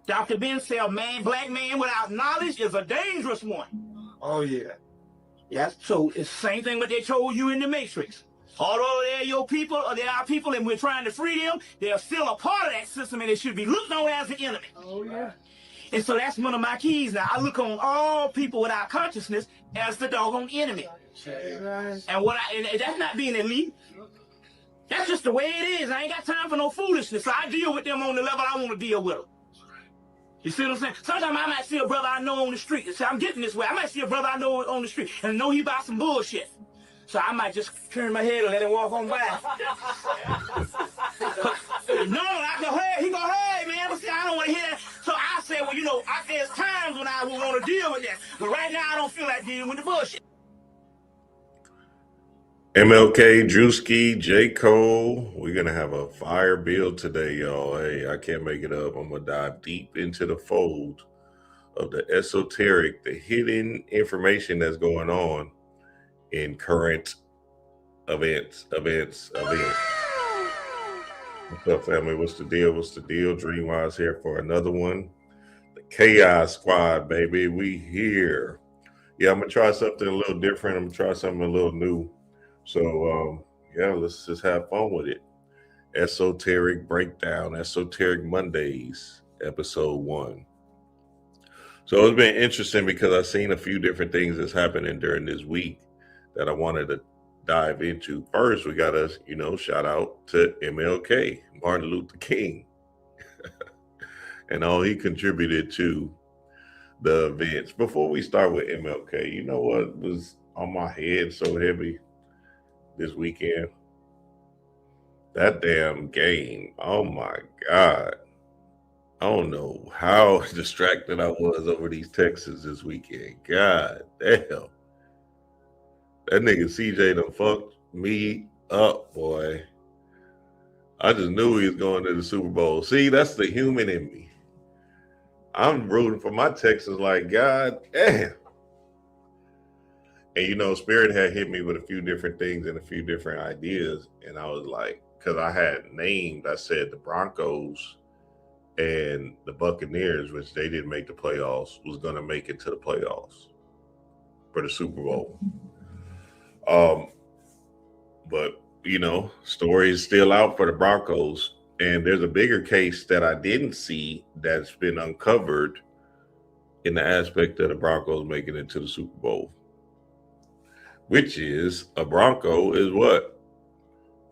Dr. Ben said, black man without knowledge is a dangerous one. Oh, yeah. Yes. So it's the same thing what they told you in the Matrix. Although they're your people, or they're our people, and we're trying to free them, they're still a part of that system, and they should be looked on as an enemy. Oh, yeah. And so that's one of my keys now. I look on all people without consciousness as the doggone enemy. And that's not being elite. That's just the way it is. I ain't got time for no foolishness. So I deal with them on the level I want to deal with them. You see what I'm saying? Sometimes I might see a brother I know on the street and say, I'm getting this way. I might see a brother I know on the street and know he about some bullshit. So I might just turn my head and let him walk on by. No, I go, hey, he go, hey, man, but see, I don't want to hear that. So I say, well, you know, there's times when I will want to deal with that. But right now, I don't feel like dealing with the bullshit. MLK, Druski, J. Cole, we're going to have a fire build today, y'all. Hey, I can't make it up. I'm going to dive deep into the fold of the esoteric, the hidden information that's going on in current events. What's up, family? What's the deal? Dreamwise here for another one. The Chaos Squad, baby. We here. Yeah, I'm going to try something a little different. I'm going to try something a little new. So, yeah, let's just have fun with it. Esoteric Breakdown, Esoteric Mondays, episode 1. So it's been interesting because I've seen a few different things that's happening during this week that I wanted to dive into. First, we got to, shout out to MLK, Martin Luther King, and all he contributed to the events. Before we start with MLK, you know what was on my head so heavy this weekend? That damn game. Oh my God. I don't know how distracted I was over these Texans this weekend. God damn. That nigga CJ done fucked me up, boy. I just knew he was going to the Super Bowl. See, that's the human in me. I'm rooting for my Texans like, God damn. And, Spirit had hit me with a few different things and a few different ideas. And I was like, because I said the Broncos and the Buccaneers, which they didn't make the playoffs, was going to make it to the playoffs for the Super Bowl. But, story is still out for the Broncos. And there's a bigger case that I didn't see that's been uncovered in the aspect of the Broncos making it to the Super Bowl. Which is a Bronco is what?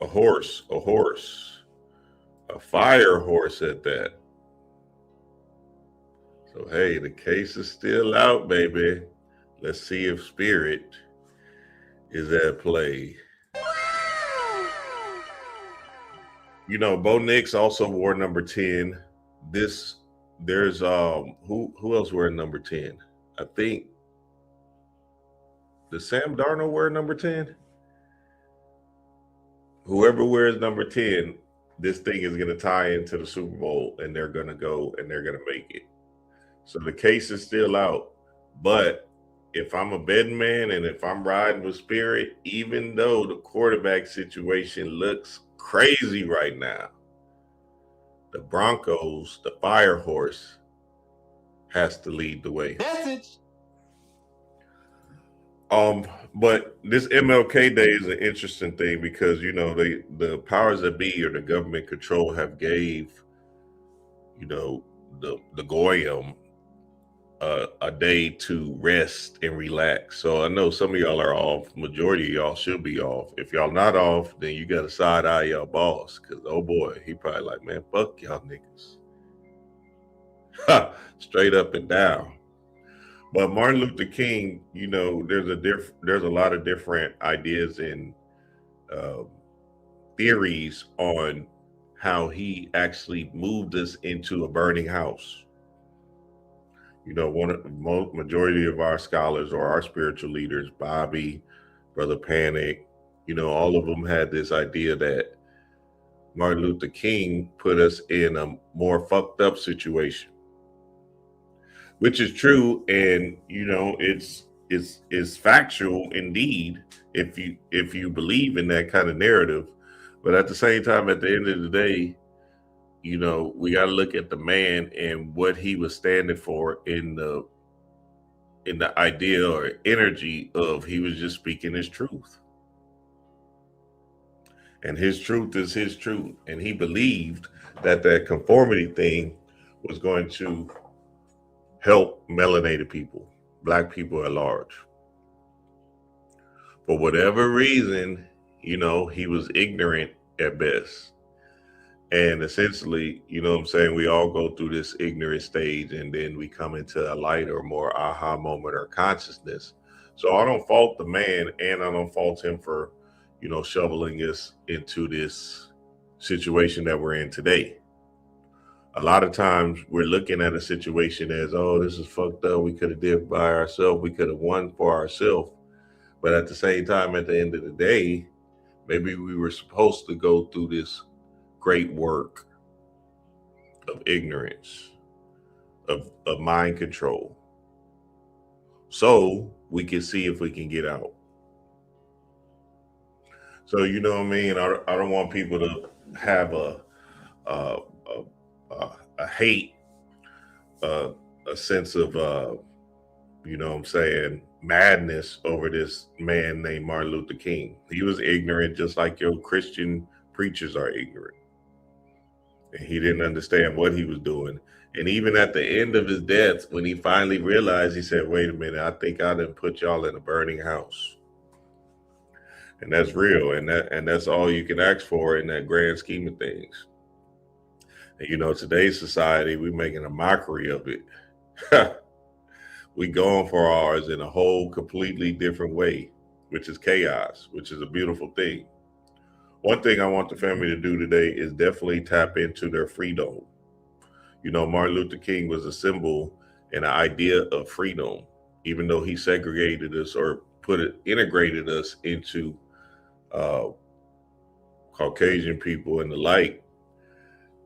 A horse, a fire horse at that. So, hey, the case is still out, baby. Let's see if Spirit is at play. Bo Nix also wore number 10. There's who else wearing number 10? I think. Does Sam Darnold wear number 10? Whoever wears number 10, this thing is going to tie into the Super Bowl, and they're going to go and they're going to make it. So the case is still out. But if I'm a betting man and if I'm riding with Spirit, even though the quarterback situation looks crazy right now, the Broncos, the fire horse, has to lead the way. Message. But this MLK Day is an interesting thing because, the powers that be or the government control have gave, the Goyim a day to rest and relax. So I know some of y'all are off. Majority of y'all should be off. If y'all not off, then you got to side eye y'all boss because, oh boy, he probably like, man, fuck y'all niggas. Straight up and down. But Martin Luther King, there's a lot of different ideas and theories on how he actually moved us into a burning house. Majority of our scholars or our spiritual leaders, Bobby, Brother Panic, all of them had this idea that Martin Luther King put us in a more fucked up situation. Which is true, and it's factual indeed if you believe in that kind of narrative. But at the same time, at the end of the day, you know, we got to look at the man and what he was standing for in the idea or energy of he was just speaking his truth. And his truth is his truth. And he believed that that conformity thing was going to help melanated people, Black people at large. For whatever reason, you know, he was ignorant at best. And essentially, you know what I'm saying, we all go through this ignorant stage and then we come into a light or more aha moment or consciousness. So I don't fault the man, and I don't fault him for, you know, shoveling us into this situation that we're in today. A lot of times we're looking at a situation as, oh, this is fucked up. We could have did by ourselves. We could have won for ourselves. But at the same time, at the end of the day, maybe we were supposed to go through this great work of ignorance, of mind control, so we can see if we can get out. So, you know what I mean? I don't want people to have a hate, a sense of, you know what I'm saying, madness over this man named Martin Luther King. He was ignorant, just like your Christian preachers are ignorant. And he didn't understand what he was doing. And even at the end of his death, when he finally realized, he said, wait a minute, I think I done put y'all in a burning house. And that's real. And that's all you can ask for in that grand scheme of things. And you know, today's society, we're making a mockery of it. We going for ours in a whole completely different way, which is chaos, which is a beautiful thing. One thing I want the family to do today is definitely tap into their freedom. You know, Martin Luther King was a symbol and an idea of freedom, even though he segregated us or integrated us into Caucasian people and the like.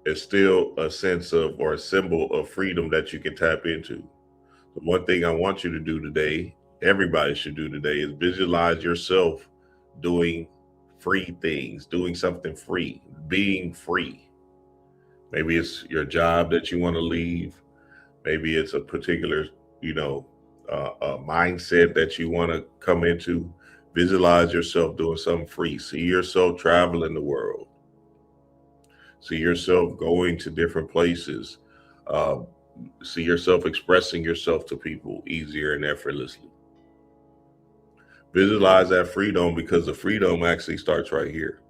It's still a sense of, or a symbol of freedom that you can tap into. The one thing I want you to do today, everybody should do today, is visualize yourself doing free things, doing something free, being free. Maybe it's your job that you want to leave. Maybe it's a particular, you know, a mindset that you want to come into. Visualize yourself doing something free. See yourself traveling the world. See yourself going to different places. See yourself expressing yourself to people easier and effortlessly. Visualize that freedom, because the freedom actually starts right here,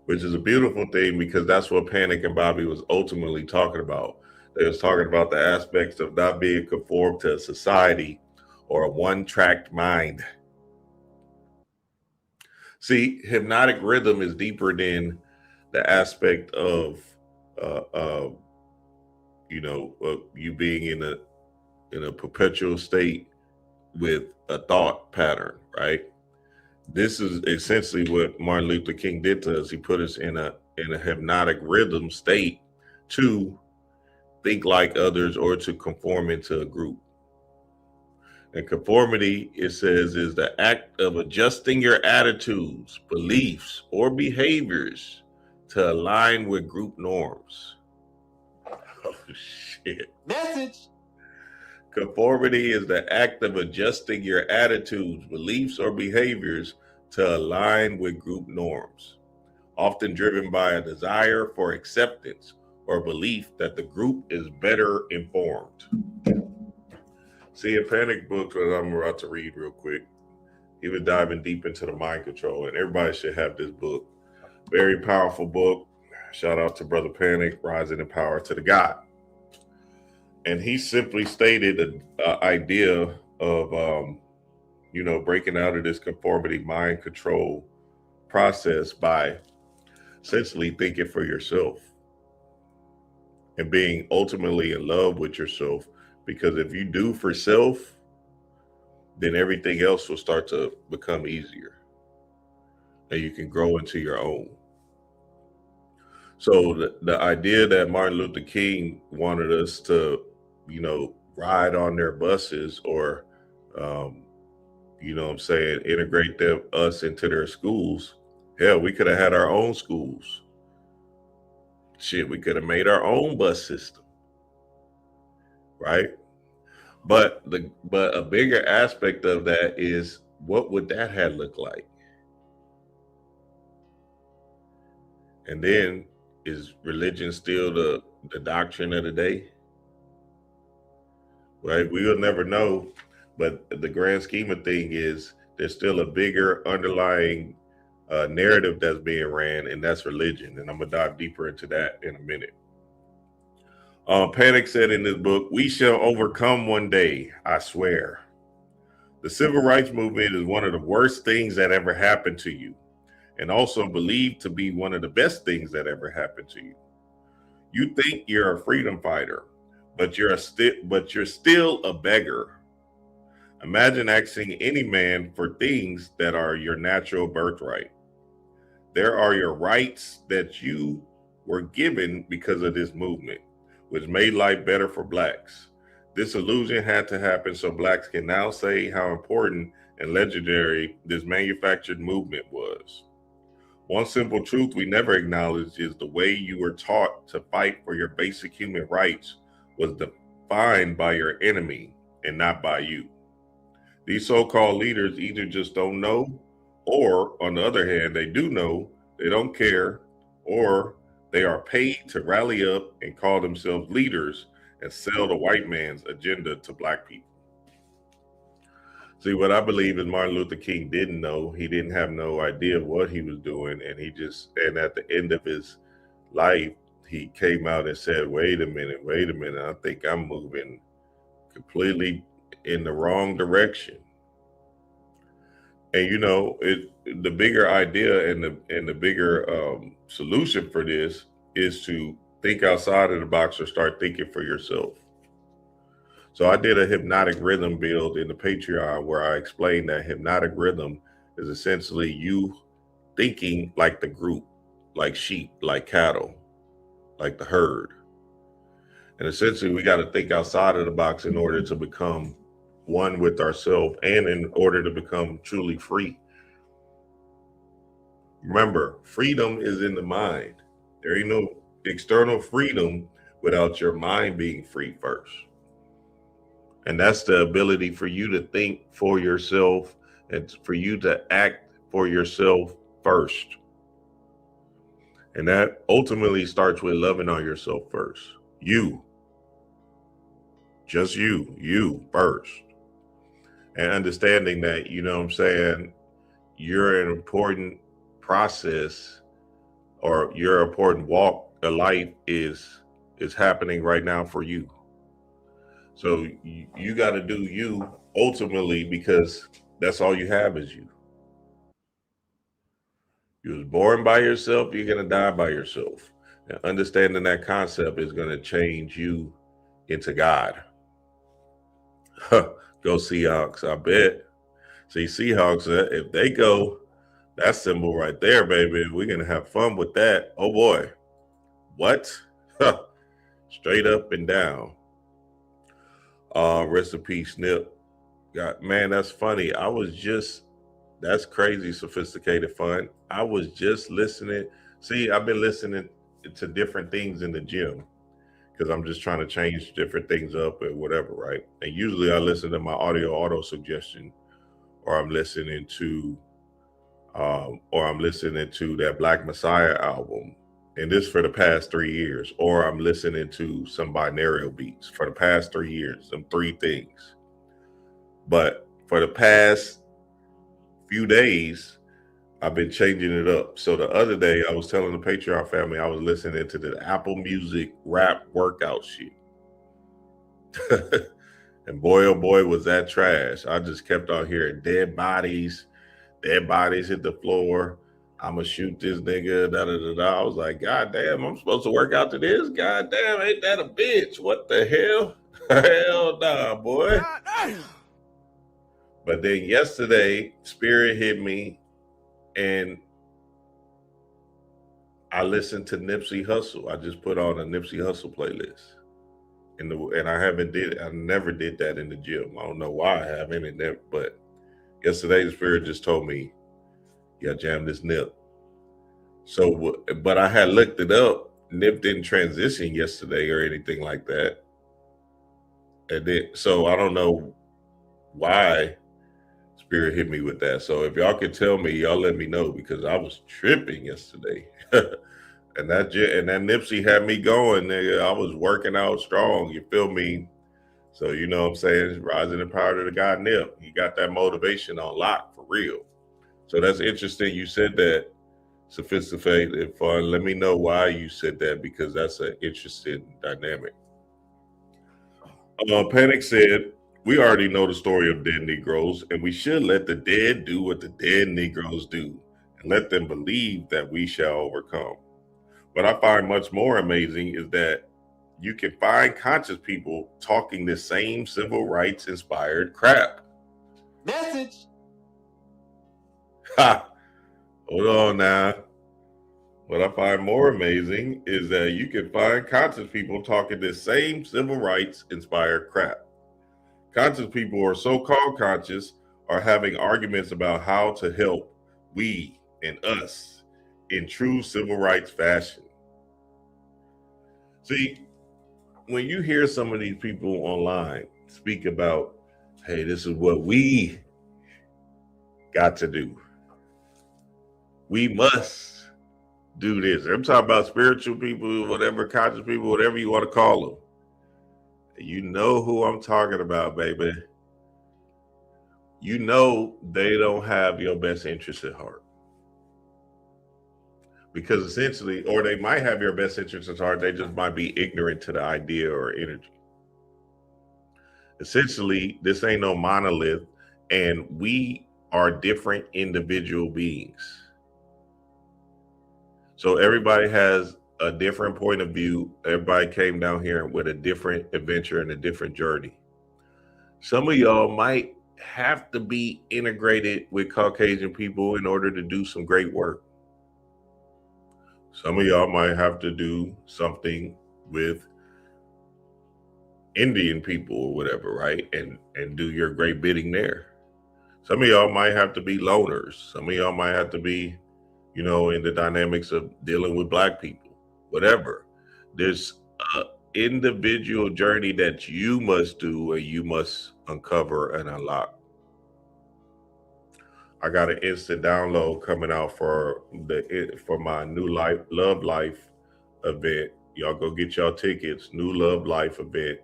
which is a beautiful thing, because that's what Panic and Bobby was ultimately talking about. They was talking about the aspects of not being conformed to a society or a one-tracked mind. See, hypnotic rhythm is deeper than the aspect of, you know, you being in a perpetual state with a thought pattern, right? This is essentially what Martin Luther King did to us. He put us in a hypnotic rhythm state to think like others or to conform into a group. And conformity, it says, is the act of adjusting your attitudes, beliefs, or behaviors to align with group norms. Oh, shit. Message. Conformity is the act of adjusting your attitudes, beliefs, or behaviors to align with group norms, often driven by a desire for acceptance or belief that the group is better informed. See, in Panic book that I'm about to read real quick, he was diving deep into the mind control, and everybody should have this book. Very powerful book. Shout out to Brother Panic, Rising in Power to the God. And he simply stated an idea of, you know, breaking out of this conformity mind control process by essentially thinking for yourself and being ultimately in love with yourself. Because if you do for self, then everything else will start to become easier and you can grow into your own. So the idea that Martin Luther King wanted us to, you know, ride on their buses or, you know what I'm saying, integrate us into their schools. Hell, we could have had our own schools. Shit, we could have made our own bus system, right? But a bigger aspect of that is, what would that have looked like? And then, is religion still the doctrine of the day? Right? We'll never know. But the grand scheme of thing is, there's still a bigger underlying narrative that's being ran, and that's religion. And I'm gonna dive deeper into that in a minute. Panic said in this book, "We shall overcome one day, I swear. The civil rights movement is one of the worst things that ever happened to you, and also believed to be one of the best things that ever happened to you. You think you're a freedom fighter, but you're still a beggar. Imagine asking any man for things that are your natural birthright. There are your rights that you were given because of this movement, which made life better for blacks. This illusion had to happen so blacks can now say how important and legendary this manufactured movement was. One simple truth we never acknowledged is the way you were taught to fight for your basic human rights was defined by your enemy and not by you. These so-called leaders either just don't know, or on the other hand, they do know, they don't care, or they are paid to rally up and call themselves leaders and sell the white man's agenda to black people." See, what I believe is Martin Luther King didn't know. He didn't have no idea of what he was doing. And at the end of his life, he came out and said, wait a minute. I think I'm moving completely in the wrong direction. And the bigger idea and the bigger solution for this is to think outside of the box, or start thinking for yourself. So I did a hypnotic rhythm build in the Patreon where I explained that hypnotic rhythm is essentially you thinking like the group, like sheep, like cattle, like the herd. And essentially we got to think outside of the box in order to become one with ourselves, and in order to become truly free. Remember, freedom is in the mind. There ain't no external freedom without your mind being free first. And that's the ability for you to think for yourself and for you to act for yourself first. And that ultimately starts with loving on yourself first. You. Just you first. And understanding that, you're an important process, or your important walk of life is happening right now for you. So you got to do you ultimately, because that's all you have is you. You was born by yourself, you're going to die by yourself. And understanding that concept is going to change you into God. Go Seahawks, I bet. See, Seahawks, if they go, that symbol right there, baby, we're going to have fun with that. Oh boy. What? Straight up and down. Rest in peace, Snip. God, man, that's funny. That's crazy sophisticated fun. I was just listening. See, I've been listening to different things in the gym because I'm just trying to change different things up and whatever, right? And usually I listen to my auto suggestion, or I'm listening to that Black Messiah album. And this for the past 3 years, or I'm listening to some binaural beats for the past 3 years, some 3 things. But for the past few days, I've been changing it up. So the other day I was telling the Patreon family, I was listening to the Apple Music rap workout shit. And boy, oh boy, was that trash. I just kept on hearing dead bodies hit the floor. I'm gonna shoot this nigga, da-da-da-da. I was like, God damn, I'm supposed to work out to this? God damn, ain't that a bitch? What the hell? Hell nah, boy. God damn. But then yesterday, Spirit hit me, and I listened to Nipsey Hussle. I just put on a Nipsey Hussle playlist. And I never did that in the gym. I don't know why I haven't, but yesterday the Spirit just told me, yeah, jam this Nip. So, but I had looked it up Nip didn't transition yesterday or anything like that. And then, so I don't know why Spirit hit me with that. So if y'all could tell me, y'all let me know, because I was tripping yesterday. and that Nipsey had me going, nigga. I was working out strong, you feel me? So you know what I'm saying? Rising in power to the guy Nip. He got that motivation on lock for real. So that's interesting. You said that, sophisticated fun. Let me know why you said that, because that's an interesting dynamic. Panic said, we already know the story of dead Negroes, and we should let the dead do what the dead Negroes do, and let them believe that we shall overcome. What I find much more amazing is that you can find conscious people talking the same civil rights inspired crap. Message. Ha! Hold on now. What I find more amazing is that you can find conscious people talking the same civil rights inspired crap. Conscious people, or so-called conscious, are having arguments about how to help we and us in true civil rights fashion. See, when you hear some of these people online speak about, hey, this is what we got to do. We must do this. I'm talking about spiritual people, whatever, conscious people, whatever you want to call them. You know who I'm talking about, baby. You know they don't have your best interest at heart. Because essentially, or they might have your best interest at heart, they just might be ignorant to the idea or energy. Essentially, this ain't no monolith, and we are different individual beings. So everybody has a different point of view. Everybody came down here with a different adventure and a different journey. Some of y'all might have to be integrated with Caucasian people in order to do some great work. Some of y'all might have to do something with Indian people or whatever, right? And do your great bidding there. Some of y'all might have to be loners. Some of y'all might have to be, you know, in the dynamics of dealing with Black people, whatever. There's an individual journey that you must do and you must uncover and unlock. I got an instant download coming out for my New Life Love Life event. Y'all go get y'all tickets. New Love Life event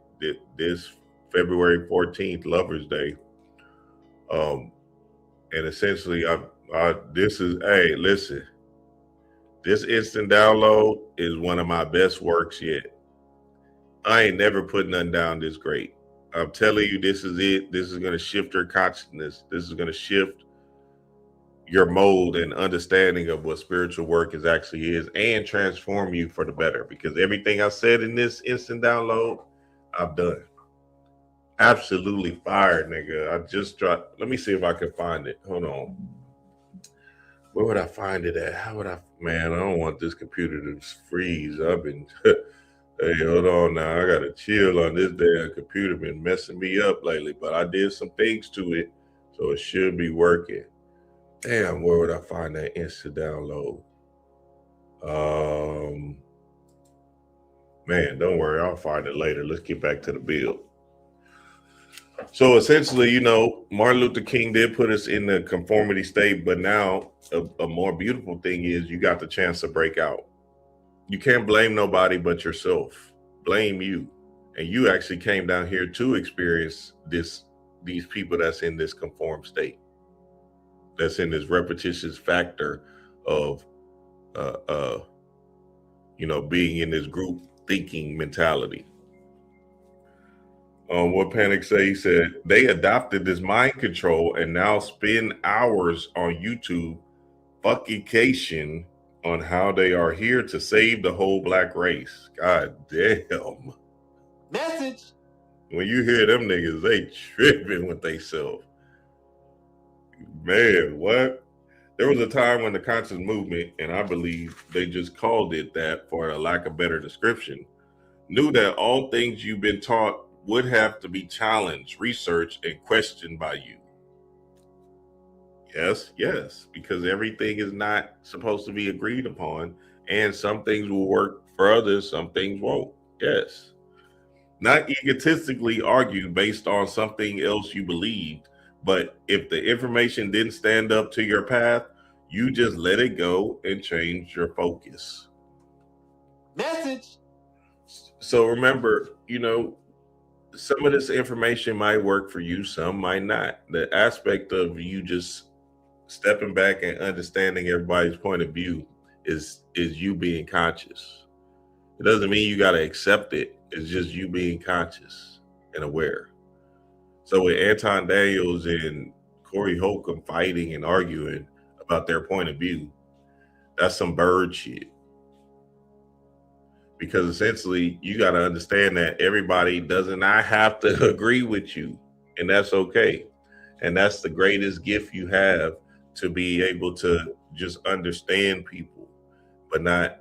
this February 14th, Lovers Day. And essentially, this is, hey, listen, this instant download is one of my best works yet. I ain't never put nothing down this great. I'm telling you, this is it. This is going to shift your consciousness. This is going to shift your mold and understanding of what spiritual work actually is, and transform you for the better. Because everything I said in this instant download, I've done. Absolutely fired, nigga. I just dropped. Let me see if I can find it. Hold on. Where would I find it at? How would I? Man, I don't want this computer to freeze. I've been. Hey, hold on now. I gotta chill on this damn computer. Been messing me up lately, but I did some things to it, so it should be working. Damn, where would I find that instant download? Man, don't worry, I'll find it later. Let's get back to the build. So essentially, you know, Martin Luther King did put us in the conformity state, but now a more beautiful thing is you got the chance to break out. You can't blame nobody but yourself. Blame you. And you actually came down here to experience these people that's in this conformed state, that's in this repetitious factor of you know, being in this group thinking mentality. What Panic say? He said they adopted this mind control and now spend hours on YouTube fuckication on how they are here to save the whole Black race. God damn. Message. When you hear them niggas, they tripping with they self. Man, what? There was a time when the conscious movement, and I believe they just called it that for a lack of better description, knew that all things you've been taught would have to be challenged, researched, and questioned by you. Yes, because everything is not supposed to be agreed upon, and some things will work For others, some things won't. Yes. Not egotistically argue based on something else you believed, but if the information didn't stand up to your path, you just let it go and change your focus. Message. So remember, some of this information might work for you, some might not. The aspect of you just stepping back and understanding everybody's point of view is you being conscious. It doesn't mean you got to accept it. It's just you being conscious and aware. So with Anton Daniels and Corey Holcomb fighting and arguing about their point of view, that's some bird shit. Because essentially you got to understand that everybody does not have to agree with you, and that's okay. And that's the greatest gift you have, to be able to just understand people, but not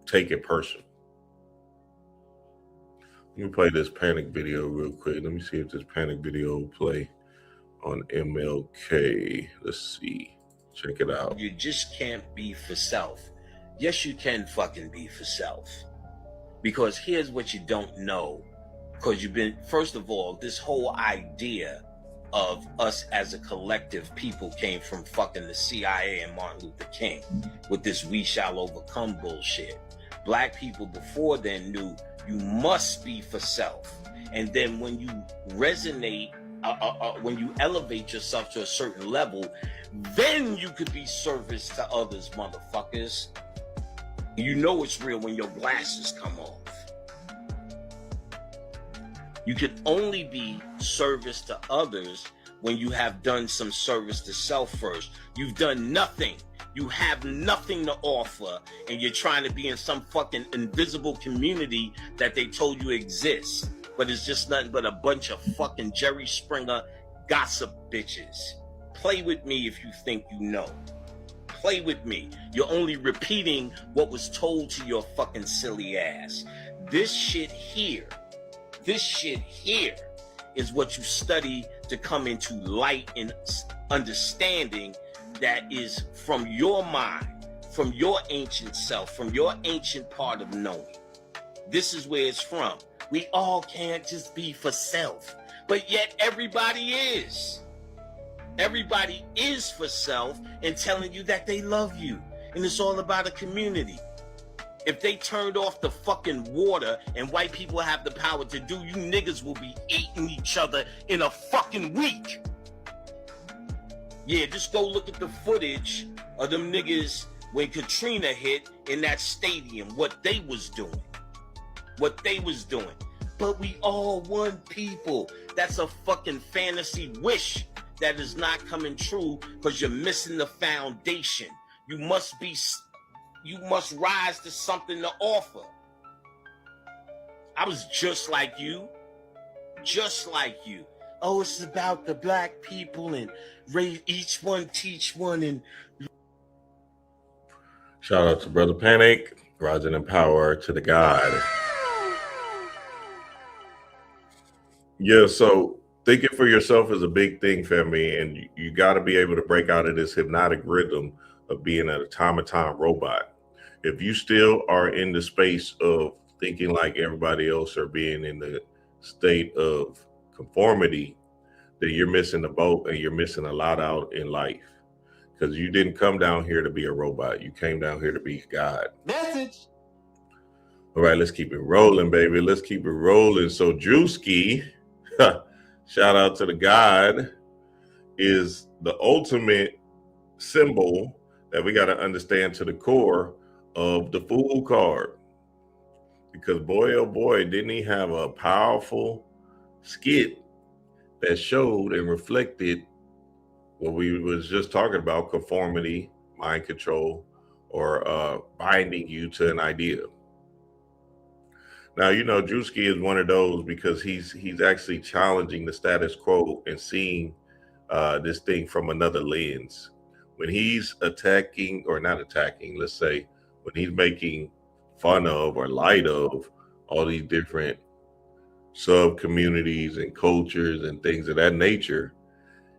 take it personal. Let me play this panic video real quick. Let me see if this panic video will play on MLK. Let's see. Check it out. You just can't be for self. Yes, you can fucking be for self. Because here's what you don't know. Because you've been, first of all, this whole idea of us as a collective people came from fucking the CIA and Martin Luther King with this "we shall overcome" bullshit. Black people before then knew you must be for self. And then when you resonate, when you elevate yourself to a certain level, then you could be service to others, motherfuckers. You know it's real when your glasses come off. You can only be service to others when you have done some service to self first. You've done nothing. You have nothing to offer, and you're trying to be in some fucking invisible community that they told you exists. But it's just nothing but a bunch of fucking Jerry Springer gossip bitches. Play with me if you think you know. Play with me. You're only repeating what was told to your fucking silly ass. This shit here is what you study to come into light and understanding that is from your mind, from your ancient self, from your ancient part of knowing. This is where it's from. We all can't just be for self, but yet everybody is. Everybody is for self and telling you that they love you. And it's all about a community. If they turned off the fucking water and white people have the power to do, you niggas will be eating each other in a fucking week. Yeah, just go look at the footage of them niggas when Katrina hit in that stadium, what they was doing. But we all one people. That's a fucking fantasy wish that is not coming true because you're missing the foundation. You must rise to something to offer. I was just like you. Oh, it's about the black people and raise each one, teach one. And shout out to Brother Panic, rising in power to the God. Yeah, so thinking for yourself is a big thing, family, and you got to be able to break out of this hypnotic rhythm of being an automaton robot. If you still are in the space of thinking like everybody else or being in the state of conformity, then you're missing the boat and you're missing a lot out in life. Because you didn't come down here to be a robot. You came down here to be God. Message. All right, let's keep it rolling, baby. Let's keep it rolling. So Druski, shout out to the God, is the ultimate symbol that we got to understand to the core of the Fool card. Because boy, oh boy, didn't he have a powerful skit that showed and reflected what we was just talking about: conformity, mind control, or binding you to an idea. Now, Druski is one of those because he's actually challenging the status quo and seeing this thing from another lens. When he's attacking, or not attacking, let's say, when he's making fun of or light of all these different sub-communities and cultures and things of that nature,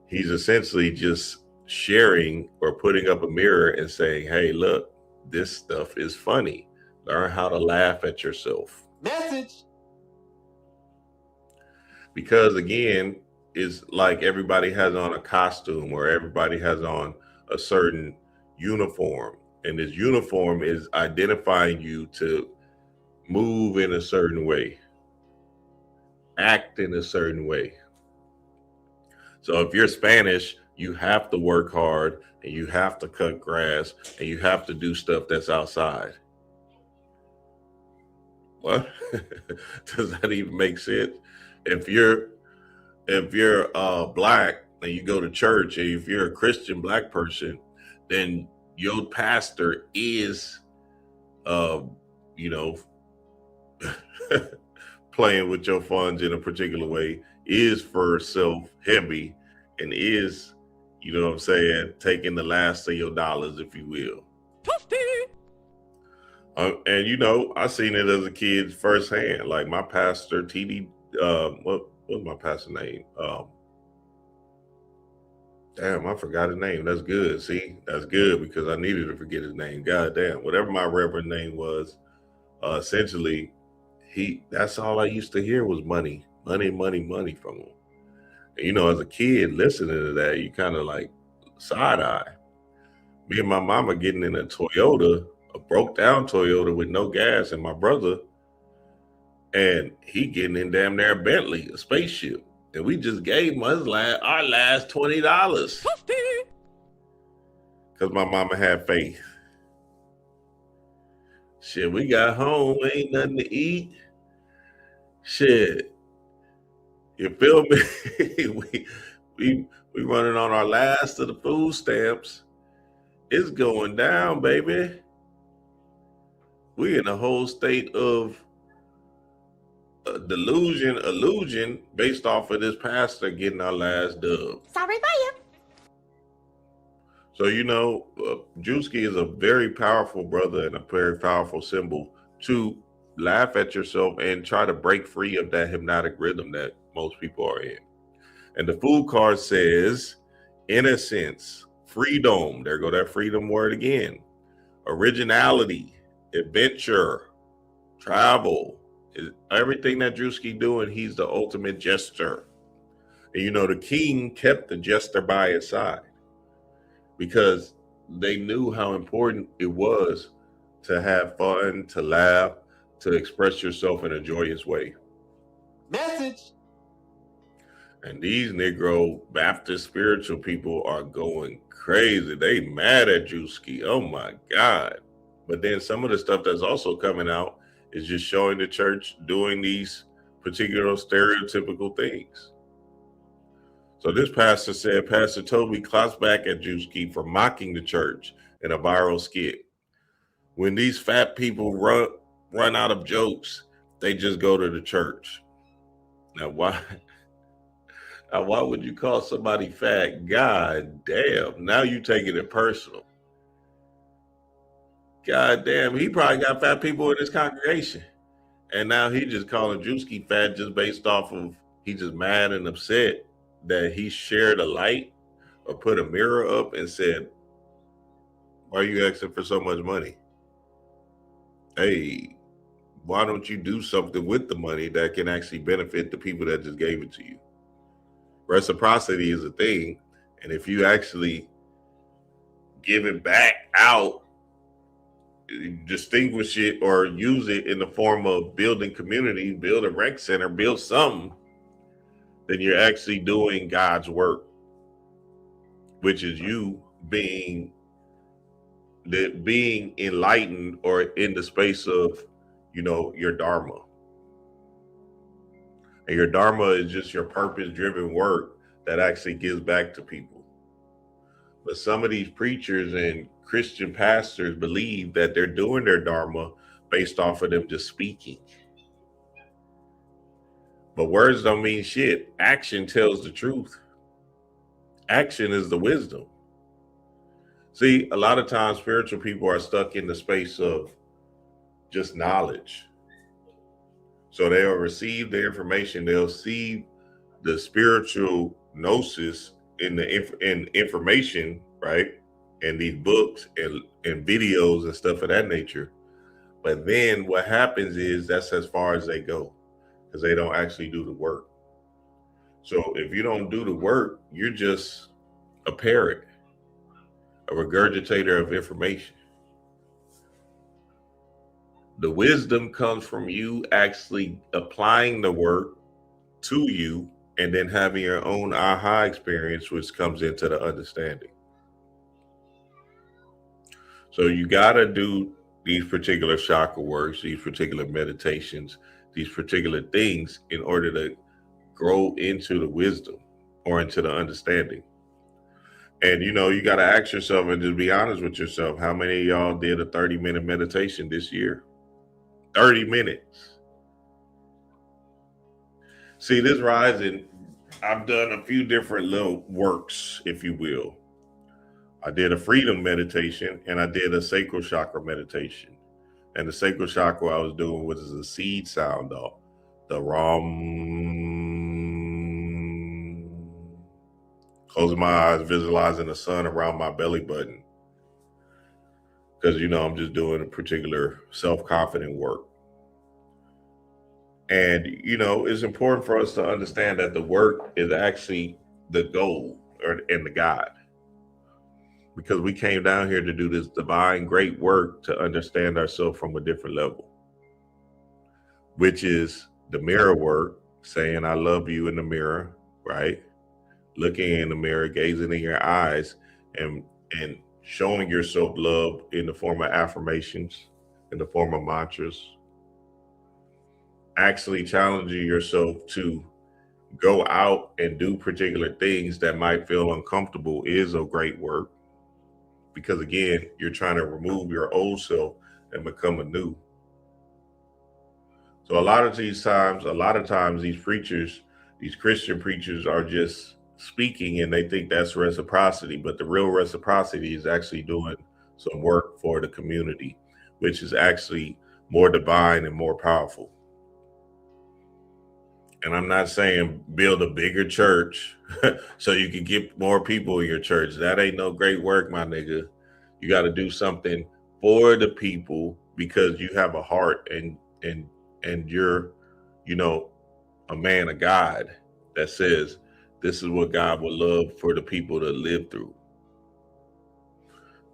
he's essentially just sharing or putting up a mirror and saying, hey, look, this stuff is funny. Learn how to laugh at yourself. Message. Because again, it's like everybody has on a costume or everybody has on a certain uniform. And this uniform is identifying you to move in a certain way, act in a certain way. So if you're Spanish, you have to work hard and you have to cut grass and you have to do stuff that's outside. What? Does that even make sense? If you're black and you go to church, and if you're a Christian black person, then your pastor is playing with your funds in a particular way, is for self heavy, and is, you know what I'm saying, taking the last of your dollars, if you will. And you know, I seen it as a kid firsthand. Like my pastor, TD, what was my pastor's name? Damn, I forgot his name. That's good. See, that's good because I needed to forget his name. God damn, whatever my reverend name was, essentially, that's all I used to hear was money from him. And, you know, as a kid listening to that, you kind of like side eye. Me and my mama getting in a Toyota, a broke down Toyota with no gas, and my brother, and he getting in damn near a Bentley, a spaceship. And we just gave him our last $20 because my mama had faith. Shit, we got home, ain't nothing to eat. Shit, you feel me? we running on our last of the food stamps. It's going down, baby. We in a whole state of illusion based off of this pastor getting our last dub. Sorry about you. So, you know, Druski is a very powerful brother and a very powerful symbol to laugh at yourself and try to break free of that hypnotic rhythm that most people are in. And the food card says innocence, freedom. There go that freedom word again. Originality, adventure, travel. Everything that Druski doing, he's the ultimate jester. And you know, the king kept the jester by his side because they knew how important it was to have fun, to laugh, to express yourself in a joyous way. Message. And these Negro Baptist spiritual people are going crazy. They mad at Druski. Oh my God. But then some of the stuff that's also coming out is just showing the church doing these particular stereotypical things. So this pastor said, Pastor Toby claps back at Druski for mocking the church in a viral skit. When these fat people run out of jokes, they just go to the church. Now why would you call somebody fat? God damn, now you taking it personal. God damn, he probably got fat people in his congregation. And now he just calling Druski fat just based off of, he just mad and upset that he shared a light or put a mirror up and said, why are you asking for so much money? Hey, why don't you do something with the money that can actually benefit the people that just gave it to you? Reciprocity is a thing. And if you actually give it back out, distinguish it or use it in the form of building community, build a rec center, build something, then you're actually doing God's work, which is you being enlightened or in the space of, you know, your Dharma. And your Dharma is just your purpose-driven work that actually gives back to people. But some of these preachers and Christian pastors believe that they're doing their Dharma based off of them just speaking. But words don't mean shit. Action tells the truth. Action is the wisdom. See, a lot of times spiritual people are stuck in the space of just knowledge. So they'll receive the information, they'll see the spiritual gnosis in information, right? And these books and videos and stuff of that nature. But then what happens is that's as far as they go, because they don't actually do the work. So if you don't do the work, you're just a parrot, a regurgitator of information. The wisdom comes from you actually applying the work to you and then having your own aha experience, which comes into the understanding. So you got to do these particular chakra works, these particular meditations, these particular things in order to grow into the wisdom or into the understanding. And, you know, you got to ask yourself and just be honest with yourself. How many of y'all did a 30-minute meditation this year? 30 minutes. See, this rising, I've done a few different little works, if you will. I did a freedom meditation and I did a sacral chakra meditation. And the sacral chakra I was doing was a seed sound, though. The rum. Closing my eyes, visualizing the sun around my belly button. Because, you know, I'm just doing a particular self-confident work. And, you know, it's important for us to understand that the work is actually the goal and the God. Because we came down here to do this divine great work to understand ourselves from a different level, which is the mirror work, saying I love you in the mirror, right? Looking in the mirror, gazing in your eyes and showing yourself love in the form of affirmations, in the form of mantras. Actually challenging yourself to go out and do particular things that might feel uncomfortable is a great work. Because again, you're trying to remove your old self and become a new. So a lot of times these preachers, these Christian preachers are just speaking and they think that's reciprocity, but the real reciprocity is actually doing some work for the community, which is actually more divine and more powerful. And I'm not saying build a bigger church so you can get more people in your church. That ain't no great work, my nigga. You got to do something for the people because you have a heart and you're, you know, a man of God that says this is what God would love for the people to live through.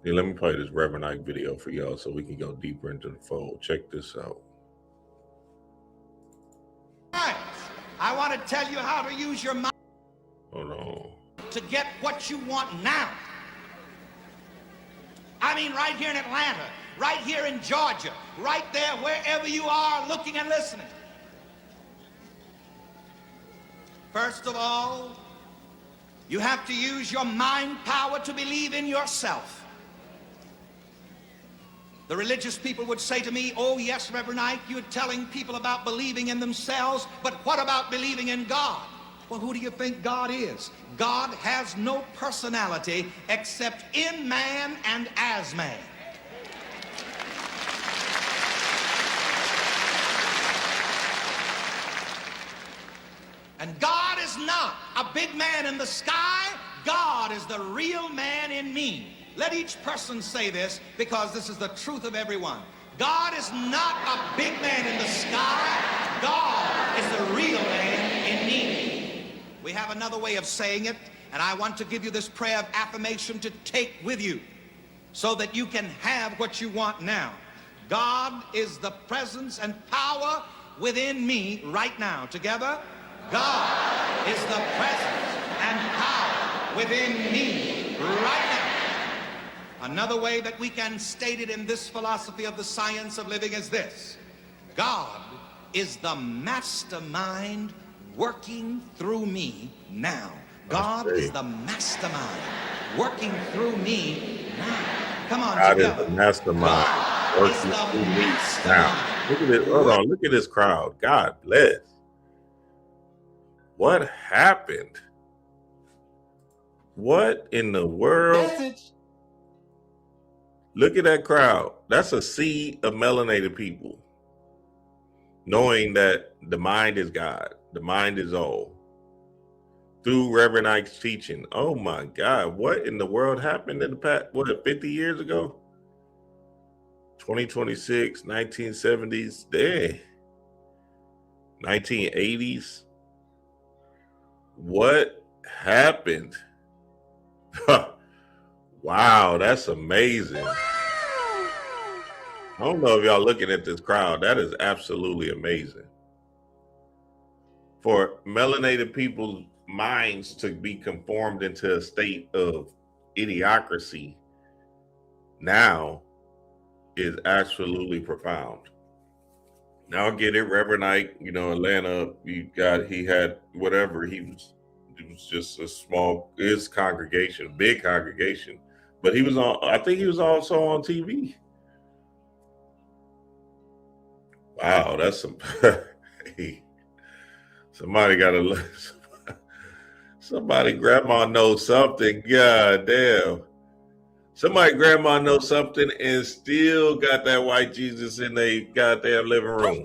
Hey, let me play this Reverend Ike video for y'all so we can go deeper into the fold. Check this out. I want to tell you how to use your mind. Hold on. To get what you want now. I mean, right here in Atlanta, right here in Georgia, right there, wherever you are looking and listening. First of all, you have to use your mind power to believe in yourself. The religious people would say to me, oh yes, Reverend Ike, you're telling people about believing in themselves, but what about believing in God? Well, who do you think God is? God has no personality except in man and as man. And God is not a big man in the sky. God is the real man in me. Let each person say this because this is the truth of everyone. God is not a big man in the sky. God is the real man in me. We have another way of saying it, and I want to give you this prayer of affirmation to take with you so that you can have what you want now. God is the presence and power within me right now. Together, God is the presence and power within me right now. Another way that we can state it in this philosophy of the science of living is this. God is the mastermind working through me now. God is the mastermind working through me now. Come on, God together. is the mastermind working through me now. Look at this. Hold on. Look at this crowd. God bless. What happened? What in the world? Message. Look at that crowd. That's a sea of melanated people. Knowing that the mind is God. The mind is all. Through Reverend Ike's teaching. Oh my God. What in the world happened in the past, 50 years ago? 2026, 1970s, dang, 1980s. What happened? Wow, that's amazing. I don't know if y'all looking at this crowd. That is absolutely amazing. For melanated people's minds to be conformed into a state of idiocracy now is absolutely profound. Now I get it, Reverend Ike, Atlanta, he had whatever, it was just a small, his congregation, big congregation, but I think he was also on TV. Wow, that's some, somebody gotta look, somebody grandma knows something, god damn. Somebody grandma knows something and still got that white Jesus in their goddamn living room.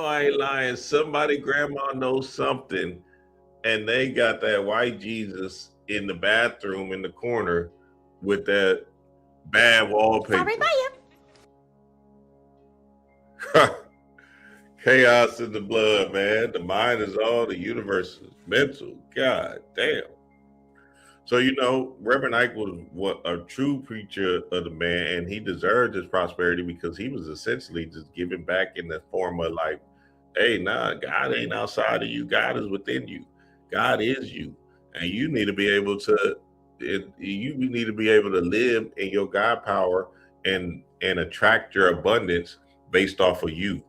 I ain't lying. Somebody grandma knows something and they got that white Jesus in the bathroom in the corner with that bad wallpaper. Chaos in the blood, man. The mind is all, the universe is mental. God damn. So, Reverend Ike was a true preacher of the man, and he deserved his prosperity because he was essentially just giving back in the form of like, hey, nah, God ain't outside of you. God is within you. God is you. And you need to be able to live in your God power and attract your abundance based off of you,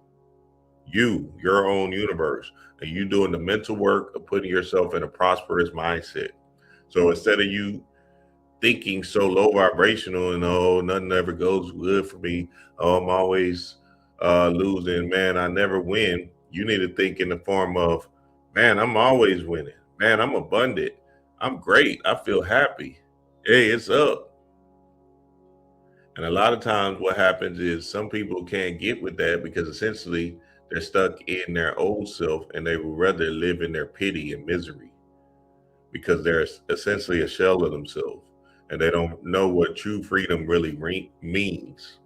your own universe, and you doing the mental work of putting yourself in a prosperous mindset. So instead of you thinking so low vibrational and nothing ever goes good for me, I'm always losing, man, I never win. You need to think in the form of, man, I'm always winning, man, I'm abundant, I'm great, I feel happy, hey, it's up. And a lot of times what happens is some people can't get with that because essentially they're stuck in their old self and they would rather live in their pity and misery because they're essentially a shell of themselves and they don't know what true freedom really means.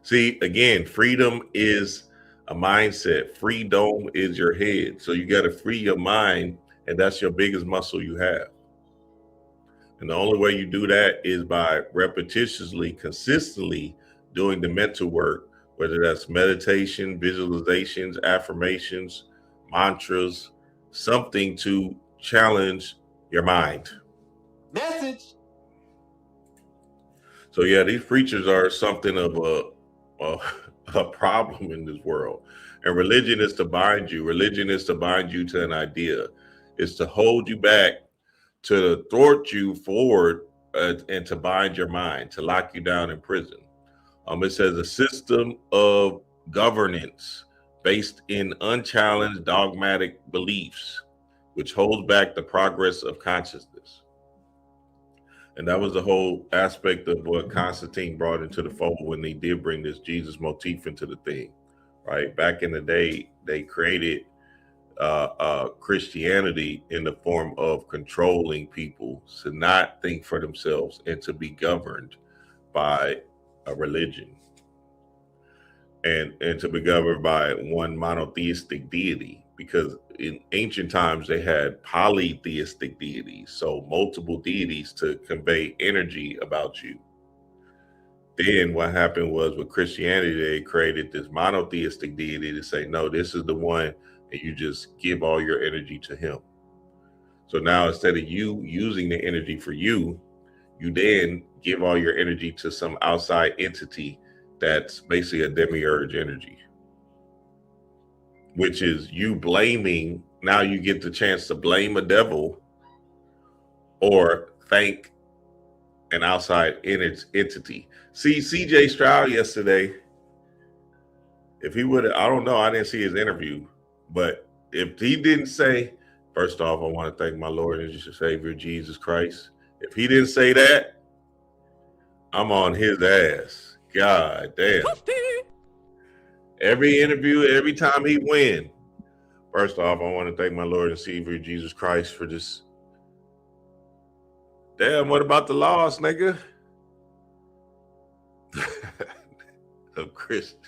See, again, freedom is a mindset. Freedom is your head. So you got to free your mind, and that's your biggest muscle you have. And the only way you do that is by repetitiously, consistently doing the mental work, whether that's meditation, visualizations, affirmations, mantras, something to challenge your mind. Message. So yeah, these preachers are something of a problem in this world. And religion is to bind you. Religion is to bind you to an idea. It's to hold you back, to thwart you forward, and to bind your mind, to lock you down in prison. It says a system of governance based in unchallenged dogmatic beliefs, which holds back the progress of consciousness. And that was the whole aspect of what Constantine brought into the fold when they did bring this Jesus motif into the thing, right? Back in the day, they created Christianity in the form of controlling people to not think for themselves and to be governed by a religion and to be governed by one monotheistic deity, because in ancient times they had polytheistic deities, so multiple deities to convey energy about you. Then what happened was with Christianity, they created this monotheistic deity to say, no, this is the one, and you just give all your energy to him. So now instead of you using the energy for you, you then give all your energy to some outside entity that's basically a demiurge energy, which is you blaming. Now you get the chance to blame a devil or thank an outside entity. See, CJ Stroud yesterday, if he would have, I don't know, I didn't see his interview, but if he didn't say, first off, I want to thank my Lord and Savior, Jesus Christ. If he didn't say that, I'm on his ass. God damn. Every interview, every time he win, first off, I want to thank my Lord and Savior, Jesus Christ, for this Damn, what about the lost, nigga? Of Christian.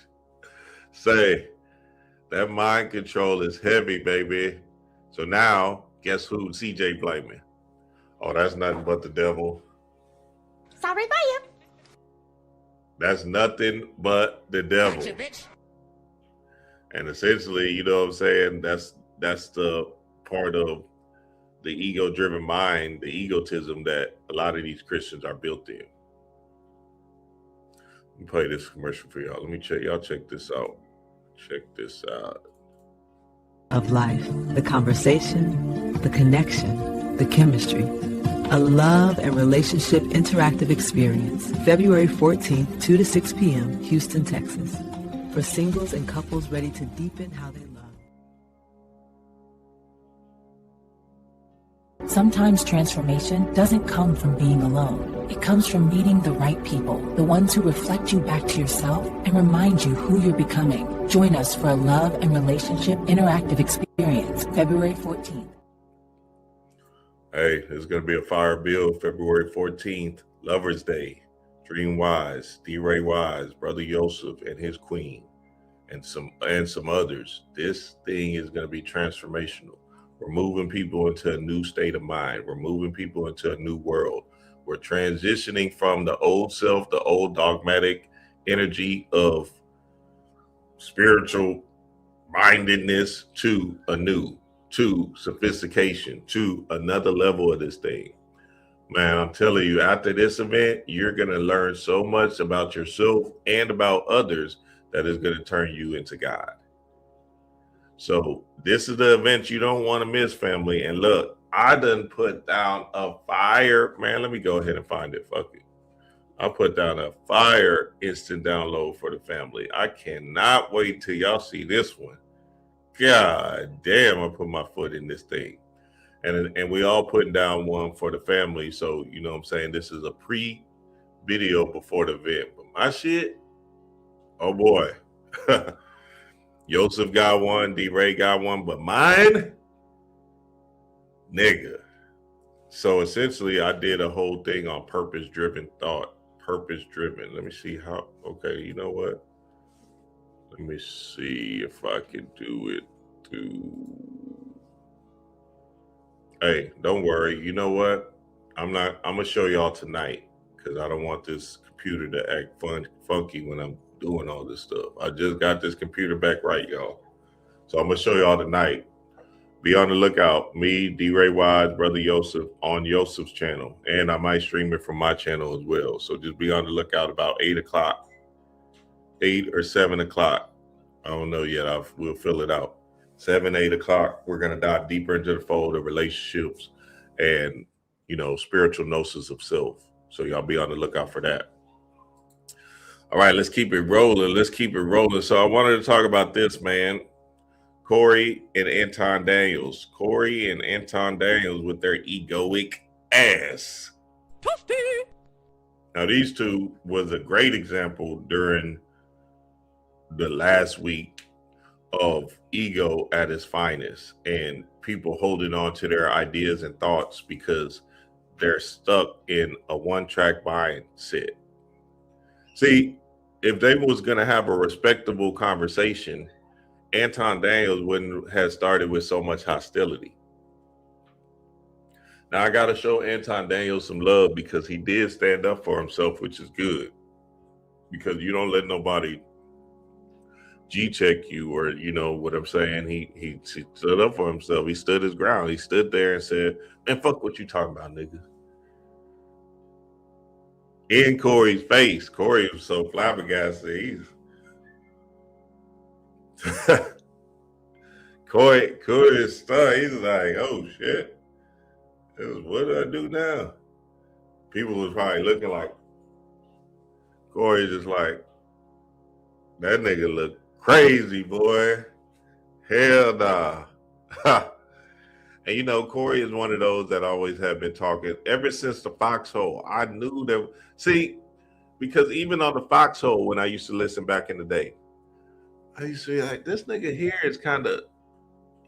Say, that mind control is heavy, baby. So now, guess who CJ blaming? Oh, that's nothing but the devil. Sorry for you. That's nothing but the devil. Gotcha, bitch. And essentially, you know what I'm saying? That's the part of the ego-driven mind, the egotism that a lot of these Christians are built in. Let me play this commercial for y'all. Let me check this out. Check this out. Of life, the conversation, the connection, the chemistry. A love and relationship interactive experience. February 14th, 2 to 6 p.m., Houston, Texas. For singles and couples ready to deepen how they love. Sometimes transformation doesn't come from being alone. It comes from meeting the right people, the ones who reflect you back to yourself and remind you who you're becoming. Join us for a love and relationship interactive experience, February 14th. Hey, there's going to be a fire bill February 14th, Lover's Day. Dream Wise, D-Ray Wise, Brother Yosef and his queen, and some others. This thing is going to be transformational. We're moving people into a new state of mind. We're moving people into a new world. We're transitioning from the old self, the old dogmatic energy of spiritual mindedness to sophistication, to another level of this thing. Man, I'm telling you, after this event, you're going to learn so much about yourself and about others that is going to turn you into God. So this is the event you don't want to miss, family. And look, I done put down a fire. Man, let me go ahead and find it. Fuck it. I put down a fire instant download for the family. I cannot wait till y'all see this one. God damn, I put my foot in this thing. And we all putting down one for the family. So, you know what I'm saying? This is a pre-video before the event. But my shit, oh boy. Yosef got one, D-Ray got one, but mine, nigga. So essentially, I did a whole thing on purpose-driven thought. Purpose-driven. Let me see how, okay, you know what? Let me see if I can do it through. Hey, don't worry. You know what? I'm going to show y'all tonight because I don't want this computer to act funky when I'm doing all this stuff. I just got this computer back right, y'all. So I'm going to show y'all tonight. Be on the lookout. Me, D-Ray Wise, Brother Yosef on Yosef's channel. And I might stream it from my channel as well. So just be on the lookout about 8 o'clock. 8 or 7 o'clock. I don't know yet. We'll fill it out. 7, 8 o'clock. We're going to dive deeper into the fold of relationships and, you know, spiritual gnosis of self. So y'all be on the lookout for that. All right, let's keep it rolling. So I wanted to talk about this, man. Corey and Anton Daniels. Corey and Anton Daniels with their egoic ass. Toasty. Now, these two was a great example during the last week of ego at its finest and people holding on to their ideas and thoughts because they're stuck in a one-track mindset. See, if they was going to have a respectable conversation, Anton Daniels wouldn't have started with so much hostility. Now, I got to show Anton Daniels some love because he did stand up for himself, which is good. Because you don't let nobody G-check you, or, you know what I'm saying? He stood up for himself. He stood his ground. He stood there and said, man, fuck what you talking about, nigga. In Corey's face. Corey was so flabbergasted. Corey is stunned. He's like, oh shit. What do I do now? People was probably looking like Corey just like, that nigga look crazy, boy. Hell nah. And you know, Corey is one of those that always have been talking ever since the Foxhole. I knew that. See, because even on the Foxhole, when I used to listen back in the day, I used to be like, this nigga here is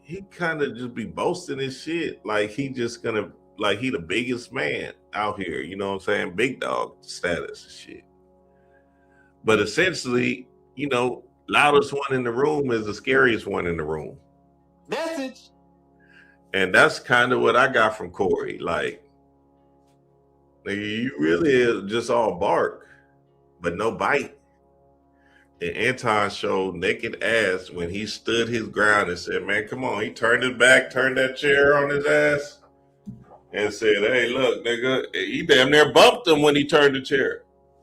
he kind of just be boasting his shit. Like he just gonna like he the biggest man out here, you know what I'm saying? Big dog status and shit. But essentially, you know, loudest one in the room is the scariest one in the room. Message. And that's kind of what I got from Corey. Like, nigga, you really is just all bark, but no bite. And Anton showed naked ass when he stood his ground and said, man, come on. He turned his back, turned that chair on his ass, and said, hey, look, nigga, he damn near bumped him when he turned the chair.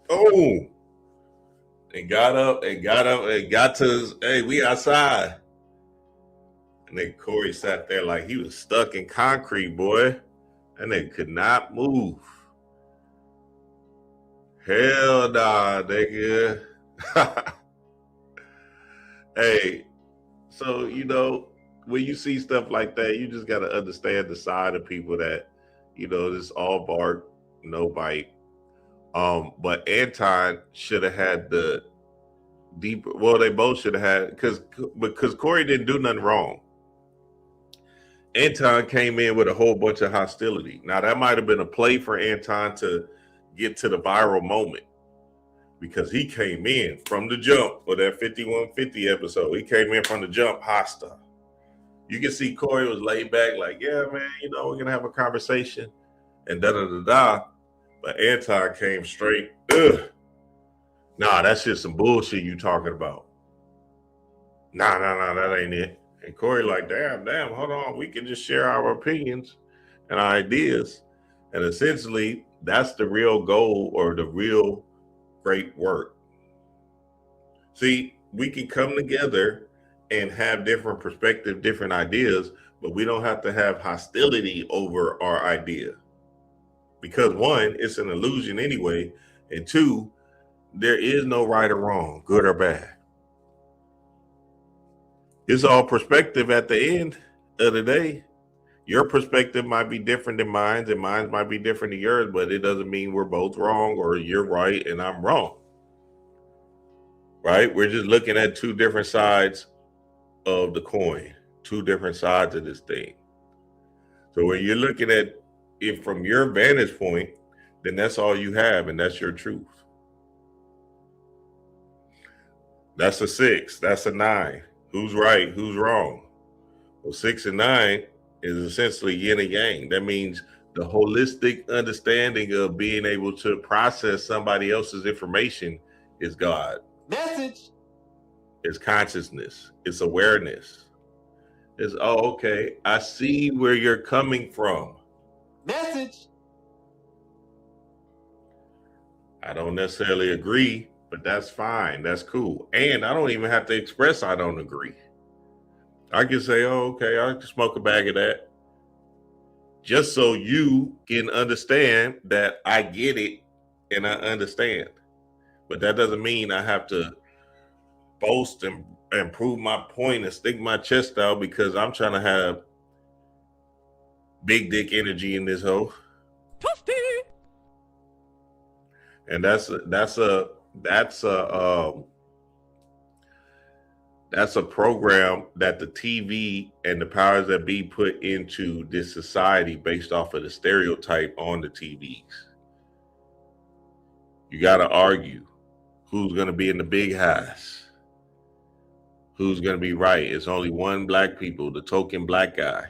Oh, and got up and got to his, hey, we outside. And then Corey sat there like he was stuck in concrete, boy. And they could not move. Hell nah, nigga. Hey, so, you know, when you see stuff like that, you just got to understand the side of people that, you know, this all bark, no bite. But Anton should have had the deeper, well, they both should have had, because Corey didn't do nothing wrong. Anton came in with a whole bunch of hostility. Now, that might have been a play for Anton to get to the viral moment, because he came in from the jump for that 5150 episode. He came in from the jump hostile. You can see Corey was laid back like, yeah, man, you know, we're going to have a conversation and da-da-da-da. But Anton came straight, ugh. Nah, that's just some bullshit you talking about. Nah, that ain't it. And Corey like, damn, hold on. We can just share our opinions and our ideas. And essentially, that's the real goal, or the real great work. See, we can come together and have different perspectives, different ideas, but we don't have to have hostility over our idea. Because one, it's an illusion anyway. And two, there is no right or wrong, good or bad. It's all perspective at the end of the day. Your perspective might be different than mine, and mine might be different than yours, but it doesn't mean we're both wrong or you're right and I'm wrong. Right? We're just looking at two different sides of the coin, two different sides of this thing. So when you're looking at it from your vantage point, then that's all you have, and that's your truth. That's a 6. That's a 9. Who's right? Who's wrong? Well, 6 and 9 is essentially yin and yang. That means the holistic understanding of being able to process somebody else's information is God. Message. It's consciousness. It's awareness. It's, oh, okay, I see where you're coming from. Message. I don't necessarily agree, but that's fine. That's cool. And I don't even have to express I don't agree. I can say, oh, okay, I can smoke a bag of that. Just so you can understand that I get it and I understand. But that doesn't mean I have to boast and prove my point and stick my chest out because I'm trying to have big dick energy in this hoe. And that's a program that the TV and the powers that be put into this society based off of the stereotype on the TVs. You got to argue who's going to be in the big house, who's going to be right. It's only one black people, the token black guy,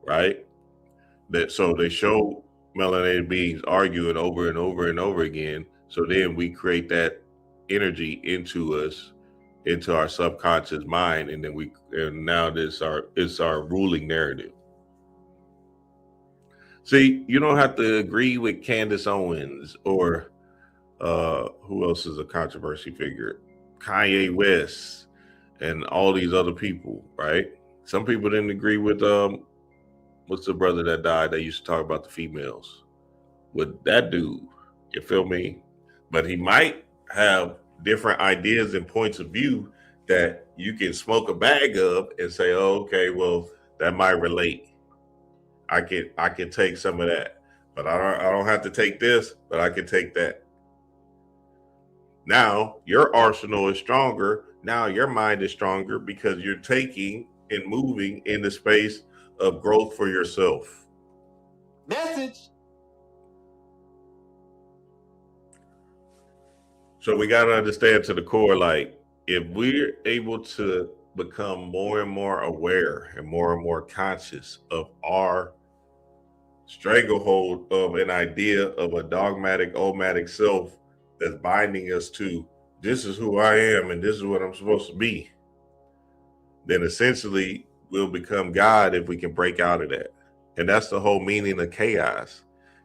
right? So they show melanated beings arguing over and over and over again. So then we create that energy into us, into our subconscious mind, and then now it's our ruling narrative. See, you don't have to agree with Candace Owens or who else is a controversy figure, Kanye West, and all these other people, right? Some people didn't agree with what's the brother that died that used to talk about the females, with that dude, you feel me? But he might have different ideas and points of view that you can smoke a bag of and say, oh, okay, well, that might relate. I can take some of that, but I don't have to take this, but I can take that. Now your arsenal is stronger. Now your mind is stronger because you're taking and moving in the space of growth for yourself. Message. So we got to understand to the core, like, if we're able to become more and more aware and more conscious of our stranglehold of an idea of a dogmatic, omatic self that's binding us to this is who I am and this is what I'm supposed to be, then essentially we'll become God if we can break out of that. And that's the whole meaning of chaos.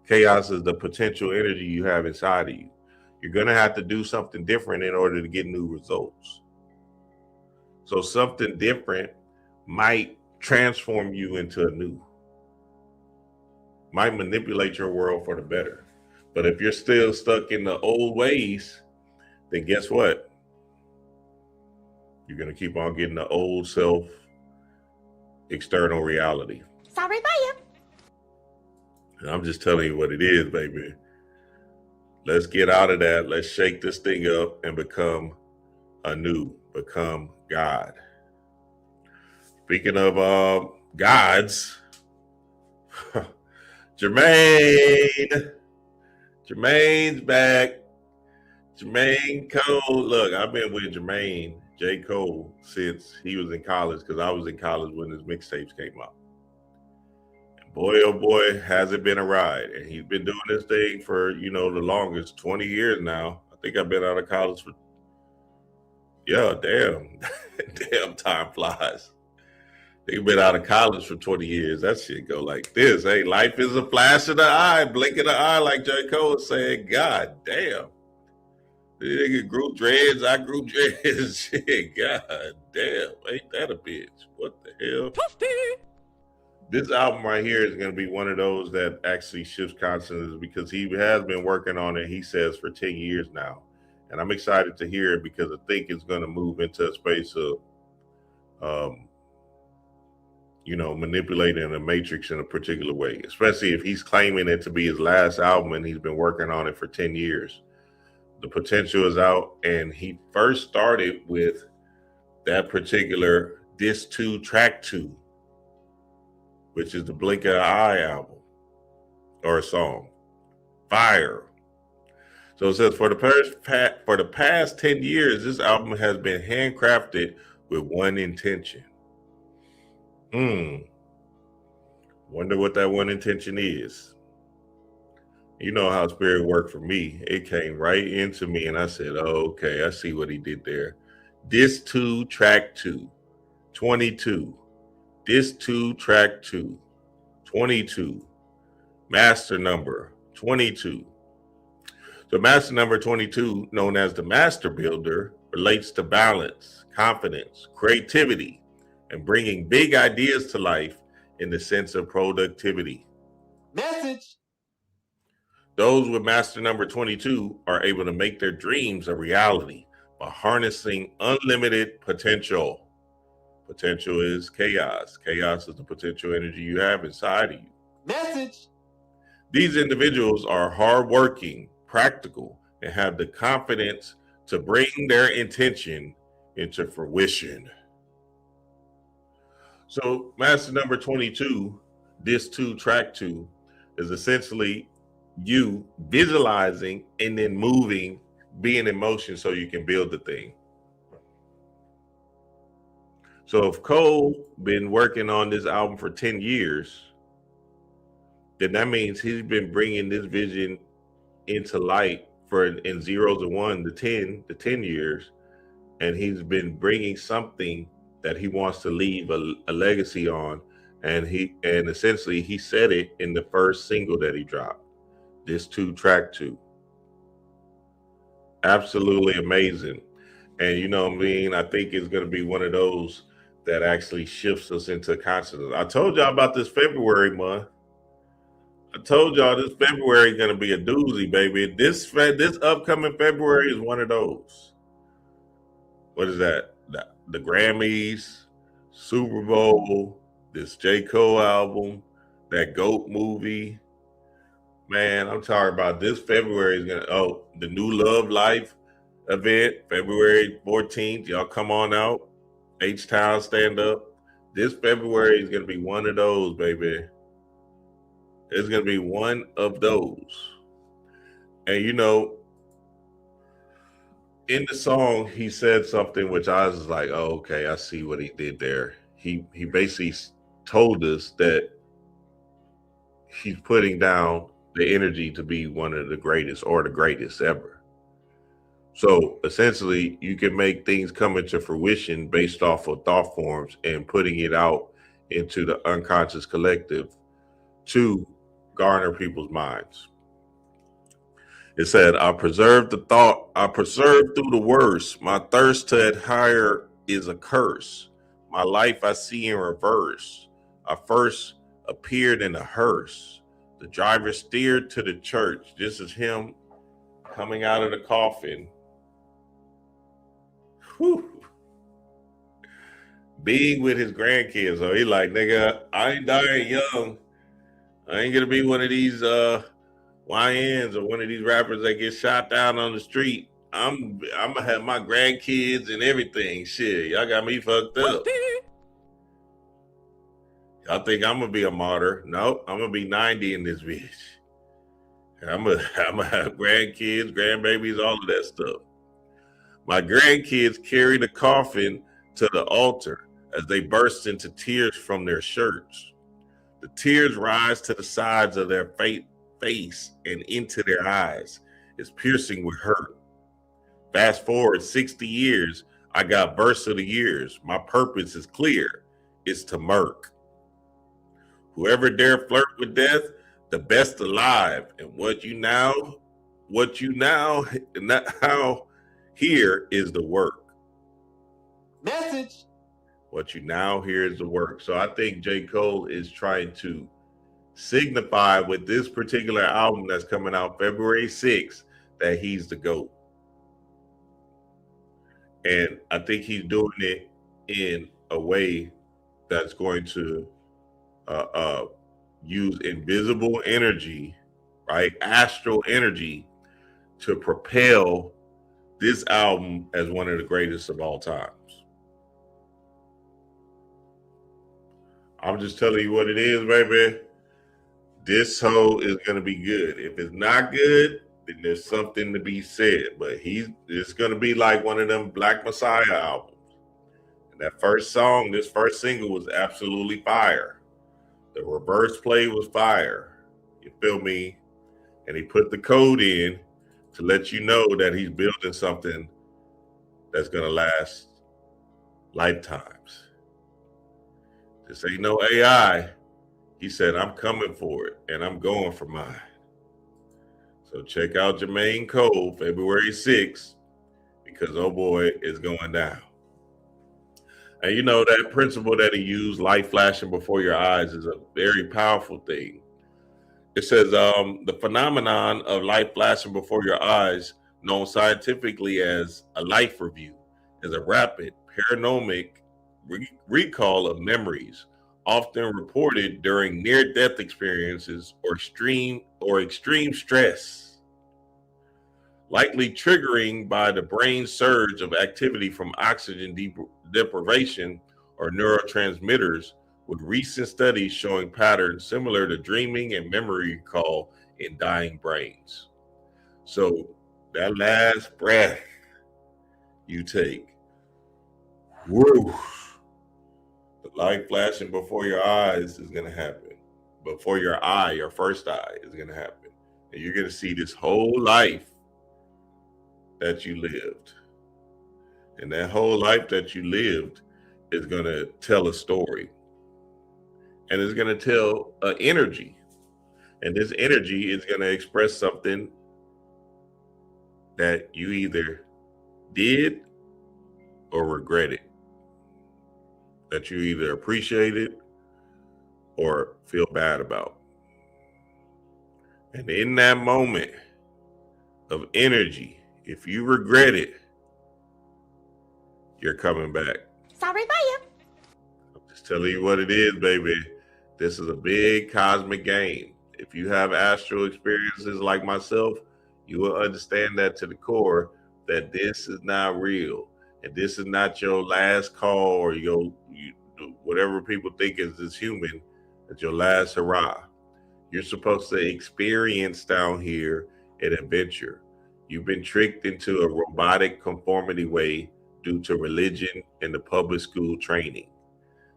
Chaos is the potential energy you have inside of you. You're going to have to do something different in order to get new results. So something different might transform you into a new, might manipulate your world for the better. But if you're still stuck in the old ways, then guess what? You're going to keep on getting the old self external reality. Sorry about you. And I'm just telling you what it is, baby. Let's get out of that. Let's shake this thing up and become anew, become God. Speaking of gods, Jermaine's back. Jermaine Cole. Look, I've been with Jermaine J. Cole since he was in college, because I was in college when his mixtapes came out. And boy, oh boy, has it been a ride. And he's been doing this thing for, the longest, 20 years now. I think I've been out of college for, damn, time flies. They've been out of college for 20 years. That shit go like this. Hey, life is a flash of the eye, blink of the eye, like J. Cole said. God damn. The nigga grew dreads, I grew dreads. Shit, god damn. Ain't that a bitch? What the hell? This album right here is going to be one of those that actually shifts consciousness, because he has been working on it, he says, for 10 years now. And I'm excited to hear it, because I think it's going to move into a space of, manipulating the matrix in a particular way, especially if he's claiming it to be his last album and he's been working on it for 10 years. The potential is out, and he first started with that particular Disc 2, Track 2, which is the Blink of the Eye album, or a song, Fire. So it says, for the past 10 years, this album has been handcrafted with one intention. Wonder what that one intention is. You know how spirit worked for me. It came right into me, and I said, oh, okay, I see what he did there. Disc 2, Track 2, 22. Disc 2, Track 2, 22. Master number 22. So master number 22, known as the master builder, relates to balance, confidence, creativity, and bringing big ideas to life in the sense of productivity. Message. Those with master number 22 are able to make their dreams a reality by harnessing unlimited potential. Potential is chaos. Chaos is the potential energy you have inside of you. Message. These individuals are hardworking, practical, and have the confidence to bring their intention into fruition. So master number 22, Disc 2, Track 2, is essentially you visualizing and then moving, being in motion so you can build the thing. So if Cole been working on this album for 10 years, then that means he's been bringing this vision into light for in zeros and one to 10 years. And he's been bringing something that he wants to leave a legacy on. And essentially he said it in the first single that he dropped, Disc 2, Track 2. Absolutely amazing. And you know what I mean? I think it's going to be one of those that actually shifts us into consciousness. I told y'all about this February month. I told y'all this February is going to be a doozy, baby. This upcoming February is one of those. What is that? The Grammys, Super Bowl, this J. Cole album, that GOAT movie. Man, I'm talking about this February is going to, the New Love Life event, February 14th. Y'all come on out. H-Town stand up. This February is going to be one of those, baby. It's going to be one of those. And you know, in the song, he said something which I was like, oh, okay, I see what he did there. He basically told us that he's putting down the energy to be one of the greatest or the greatest ever. So essentially, you can make things come into fruition based off of thought forms and putting it out into the unconscious collective to garner people's minds. It said, I preserve the thought, I preserve through the worst. My thirst to adhere is a curse. My life I see in reverse. I first appeared in a hearse. The driver steered to the church. This is him coming out of the coffin. Whew. Being with his grandkids. So he like, nigga, I ain't dying young. I ain't gonna be one of these YNs or one of these rappers that get shot down on the street. I'm gonna have my grandkids and everything. Shit, y'all got me fucked up. Y'all think I'm gonna be a martyr? Nope, I'm gonna be 90 in this bitch. And I'm gonna have grandkids, grandbabies, all of that stuff. My grandkids carry the coffin to the altar as they burst into tears from their shirts. The tears rise to the sides of their face and into their eyes. It's piercing with hurt. Fast forward 60 years, I got bursts of the years. My purpose is clear. It's to murk. Whoever dare flirt with death, the best alive. And what you now hear is the work. Message. What you now hear is the work. So I think J. Cole is trying to signify with this particular album that's coming out February 6th that he's the GOAT. And I think he's doing it in a way that's going to use invisible energy, right? Astral energy to propel this album as one of the greatest of all times. I'm just telling you what it is, baby. This hoe is going to be good. If it's not good, then there's something to be said. But it's going to be like one of them Black Messiah albums. And that first song, this first single was absolutely fire. The reverse play was fire. You feel me? And he put the code in to let you know that he's building something that's going to last lifetimes. This ain't no AI. He said, I'm coming for it, and I'm going for mine. So check out Jermaine Cole, February 6th, because oh boy, it's going down. And you know, that principle that he used, light flashing before your eyes, is a very powerful thing. It says the phenomenon of light flashing before your eyes, known scientifically as a life review, is a rapid paranomic recall of memories, often reported during near-death experiences or extreme stress, likely triggering by the brain's surge of activity from oxygen deprivation or neurotransmitters, with recent studies showing patterns similar to dreaming and memory recall in dying brains. So that last breath you take, woo, the light flashing before your eyes is going to happen. Before your eye, your first eye, is going to happen. And you're going to see this whole life that you lived. And that whole life that you lived is going to tell a story. And it's going to tell an energy. And this energy is going to express something that you either did or regretted. That you either appreciated or feel bad about. And in that moment of energy, if you regret it, you're coming back. Sorry about you. I'm just telling you what it is, baby. This is a big cosmic game. If you have astral experiences like myself, you will understand that to the core, that this is not real. And this is not your last call or whatever people think is this human, it's your last hurrah. You're supposed to experience down here an adventure. You've been tricked into a robotic conformity way due to religion and the public school training.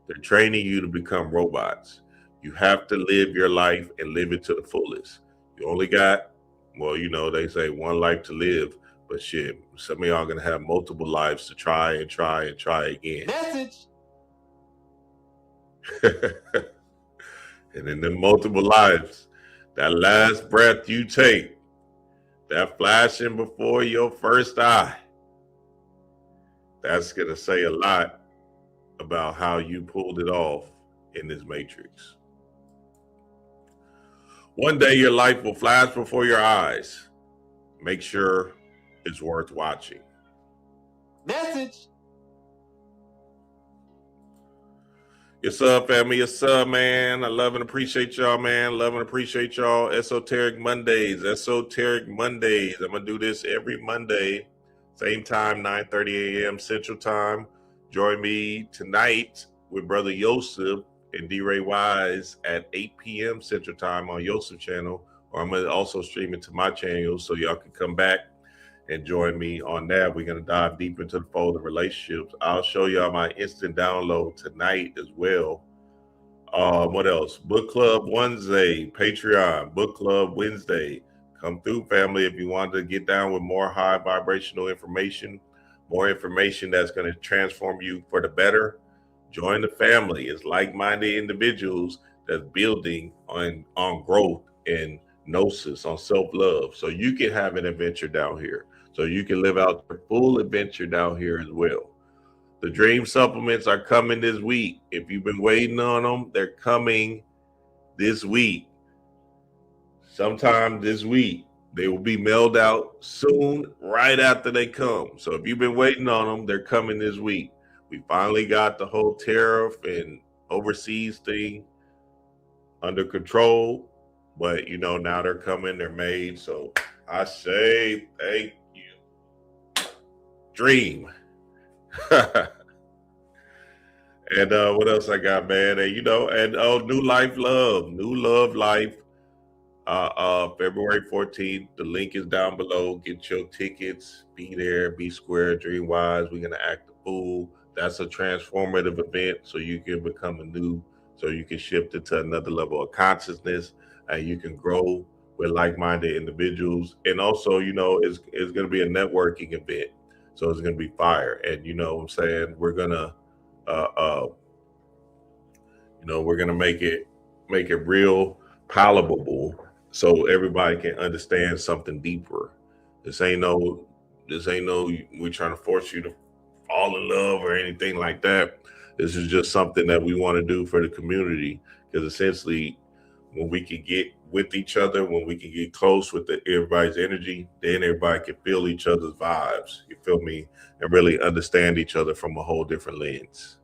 They're training you to become robots. You have to live your life and live it to the fullest. You only got, well, you know, they say one life to live, but shit, some of y'all gonna have multiple lives to try and try and try again. Message. And in the multiple lives, that last breath you take, that flashing before your first eye, that's gonna say a lot about how you pulled it off in this matrix. One day your life will flash before your eyes. Make sure it's worth watching. Message. Yes, up, family. Yes, up, man. I love and appreciate y'all, man. Love and appreciate y'all. Esoteric Mondays. Esoteric Mondays. I'm going to do this every Monday. Same time, 9:30 a.m. Central Time. Join me tonight with Brother Yosef and D-Ray Wise at 8 p.m. Central Time on Yosef channel. Or I'm going to also stream it to my channel so y'all can come back and join me on that. We're going to dive deep into the fold of relationships. I'll show y'all my instant download tonight as well. What else? Book Club Wednesday, Patreon, Book Club Wednesday. Come through, family, if you want to get down with more high vibrational information, more information that's going to transform you for the better. Join the family. It's like-minded individuals that's building on growth and gnosis, on self-love. So you can have an adventure down here. So you can live out the full adventure down here as well. The dream supplements are coming this week. If you've been waiting on them, they're coming this week. Sometime this week. They will be mailed out soon, right after they come. So if you've been waiting on them, they're coming this week. We finally got the whole tariff and overseas thing under control. But, you know, now they're coming, they're made. So I say thank you. Dream. And what else I got, man? And, you know, and New Love Life. February 14th. The link is down below. Get your tickets. Be there. Be square. Dream wise. We're gonna act the fool. That's a transformative event, so you can become so you can shift into another level of consciousness, and you can grow with like-minded individuals. And also, you know, it's gonna be a networking event, so it's gonna be fire. And you know what I'm saying, we're gonna you know, we're gonna make it real palatable, so everybody can understand something deeper. This ain't no we're trying to force you to fall in love or anything like that. This is just something that we want to do for the community, because essentially when we can get with each other, when we can get close with everybody's energy, then everybody can feel each other's vibes, you feel me, and really understand each other from a whole different lens.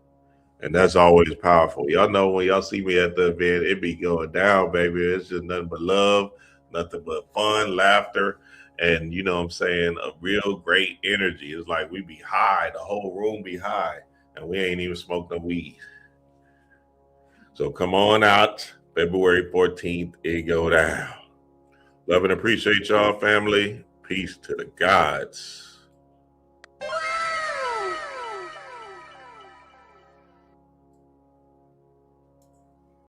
And that's always powerful. Y'all know when y'all see me at the event, it be going down, baby. It's just nothing but love, nothing but fun, laughter, and you know what I'm saying, a real great energy. It's like we be high, the whole room be high, and we ain't even smoked no weed. So come on out, February 14th, it go down. Love and appreciate y'all, family. Peace to the gods.